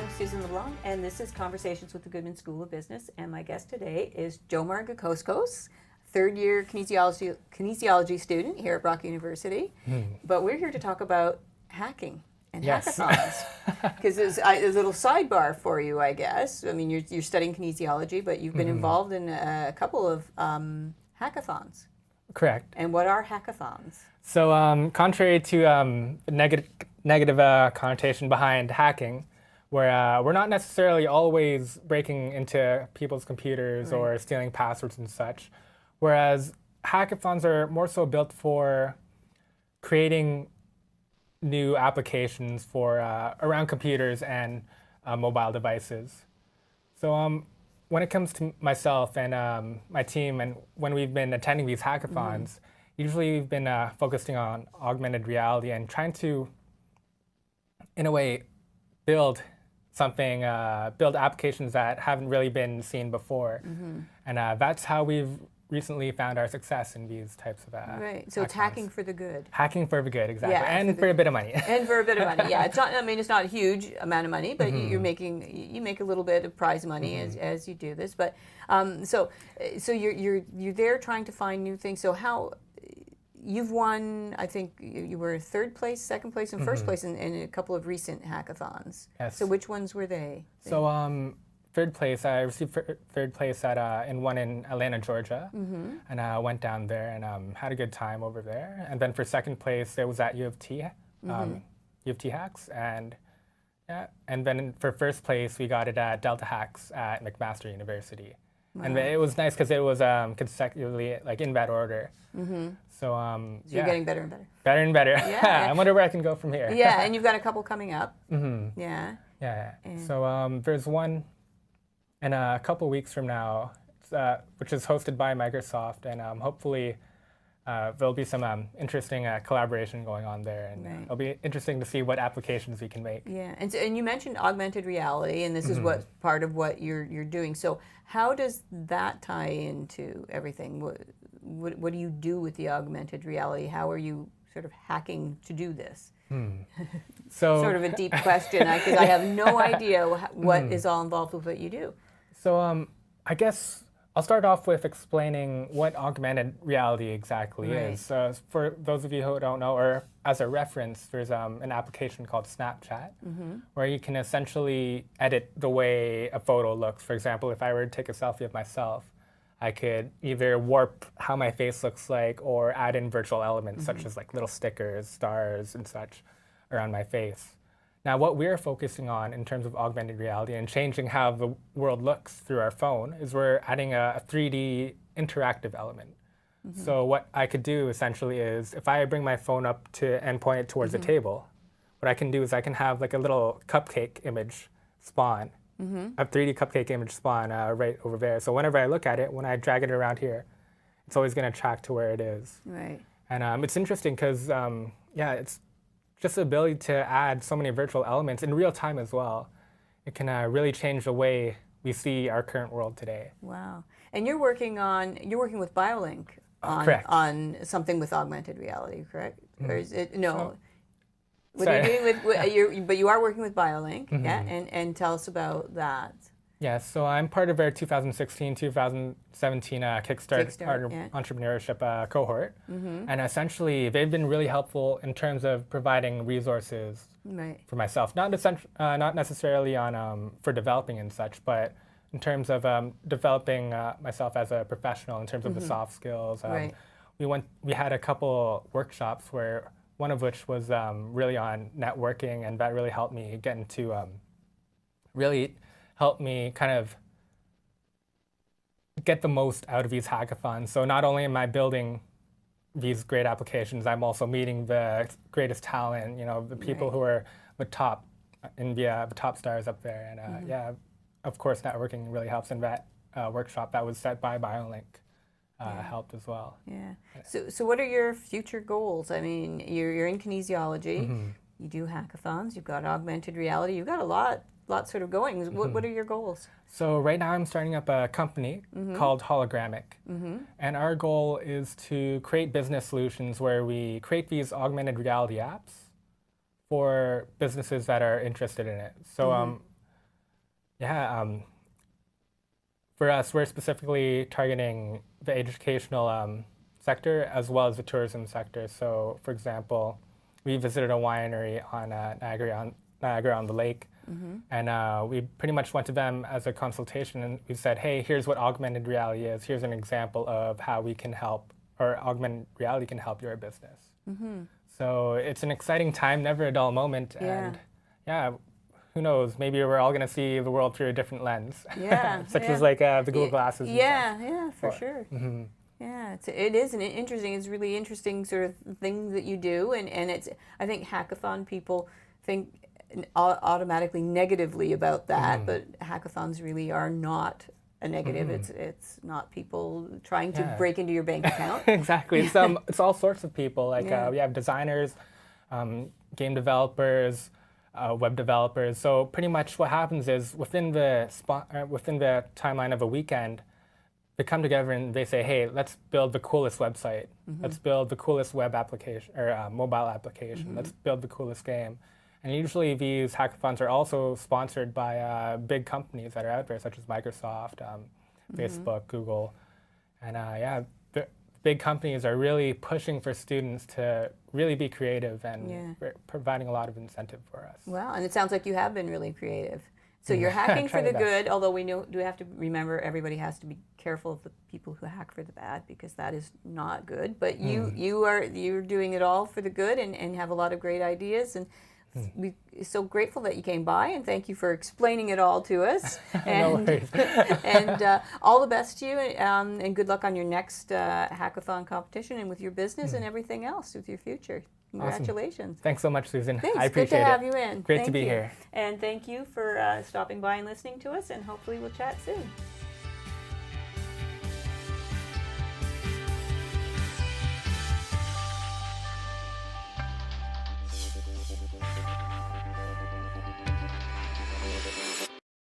I'm Susan LeBlanc, and this is Conversations with the Goodman School of Business. And my guest today is Jomar Gacoscos, third-year kinesiology student here at Brock University. But we're here to talk about hacking and hackathons. Because there's a little sidebar for you, I guess. I mean, you're studying kinesiology, but you've been involved in a couple of hackathons. Correct. And what are hackathons? So contrary to the negative connotation behind hacking, where we're not necessarily always breaking into people's computers or stealing passwords and such, whereas hackathons are more so built for creating new applications for around computers and mobile devices. So when it comes to myself and my team, and when we've been attending these hackathons, usually we've been focusing on augmented reality and trying to, in a way, build something, build applications that haven't really been seen before. And that's how we've recently found our success in these types of Right, so it's hacking for the good. Hacking for the good, exactly, Yeah, and for a bit of money. And for a bit of money, yeah. It's not. I mean, it's not a huge amount of money, but you make a little bit of prize money as you do this. But so you're there trying to find new things. So how you've won? I think you were third place, second place, and first place in a couple of recent hackathons. Yes. So which ones were they? So third place, I received third place in one in Atlanta, Georgia, and I went down there and had a good time over there. And then for second place, it was at U of T Hacks, and then for first place, we got it at Delta Hacks at McMaster University. Wow. And it was nice because it was consecutively, like, in that order. So you're getting better and better. Better and better. Yeah. I wonder where I can go from here. Yeah, and you've got a couple coming up. Yeah. Yeah. So there's one in a couple weeks from now, which is hosted by Microsoft, and hopefully there'll be some interesting collaboration going on there, and it'll be interesting to see what applications we can make. Yeah, and you mentioned augmented reality, and this is what part of what you're doing. So how does that tie into everything? What do you do with the augmented reality? How are you sort of hacking to do this? So sort of a deep question, because I have no idea what is all involved with what you do. So I guess I'll start off with explaining what augmented reality exactly is. For those of you who don't know, or as a reference, there's an application called Snapchat, where you can essentially edit the way a photo looks. For example, if I were to take a selfie of myself, I could either warp how my face looks like or add in virtual elements such as like little stickers, stars, and such around my face. Now, what we're focusing on in terms of augmented reality and changing how the world looks through our phone is we're adding a 3D interactive element. So what I could do essentially is, if I bring my phone up to and point it towards the table, what I can do is I can have like a little cupcake image spawn, a 3D cupcake image spawn right over there. So whenever I look at it, when I drag it around here, it's always going to track to where it is. Right. And it's interesting because, it's just the ability to add so many virtual elements in real time as well. It can really change the way we see our current world today. Wow. And you're working with BioLinc on something with augmented reality, correct? Or is it, no. What are you doing with, but you are working with BioLinc, and tell us about that. Yeah, so I'm part of our 2016-2017 Kick-Starting Entrepreneurship cohort. And essentially, they've been really helpful in terms of providing resources for myself. Not necessarily on for developing and such, but in terms of developing myself as a professional, in terms of the soft skills. We had a couple workshops where one of which was really on networking, and that really helped me get into help me kind of get the most out of these hackathons. So not only am I building these great applications, I'm also meeting the greatest talent, the people who are the top the top stars up there. And of course, networking really helps, in that workshop that was set by BioLinc helped as well. Yeah. So what are your future goals? I mean, you're in kinesiology, you do hackathons, you've got augmented reality, you've got a lot sort of going. What are your goals? So right now I'm starting up a company called Hologramic. And our goal is to create business solutions where we create these augmented reality apps for businesses that are interested in it. So Yeah, for us, we're specifically targeting the educational sector as well as the tourism sector. So, for example, we visited a winery on Niagara-on-the-Lake, and we pretty much went to them as a consultation, and we said, hey, here's what augmented reality is. Here's an example of how we can help, or augmented reality can help your business. So it's an exciting time, never a dull moment, and yeah, who knows, maybe we're all going to see the world through a different lens. Yeah. Such as like the Google Glasses. Yeah, for sure. Yeah, it is an interesting, it's really interesting sort of thing that you do, and it's, I think hackathon people think automatically negatively about that, but hackathons really are not a negative. It's not people trying to break into your bank account. Exactly. It's all sorts of people. Like we have designers, game developers, web developers. So pretty much what happens is within the timeline of a weekend, they come together and they say, hey, let's build the coolest website. Let's build the coolest web application or mobile application. Let's build the coolest game. And usually these hackathons are also sponsored by big companies that are out there, such as Microsoft, Facebook, Google. And the big companies are really pushing for students to really be creative and providing a lot of incentive for us. Well, and it sounds like you have been really creative. So you're hacking for the good, although we do have to remember everybody has to be careful of the people who hack for the bad, because that is not good. But you're doing it all for the good and have a lot of great ideas, and we're so grateful that you came by, and thank you for explaining it all to us. And, no worries. And all the best to you, and good luck on your next hackathon competition and with your business and everything else with your future. Congratulations. Awesome. Thanks so much, Susan. Thanks. I appreciate it. Good to have you in. Great to be here. And thank you for stopping by and listening to us, and hopefully we'll chat soon.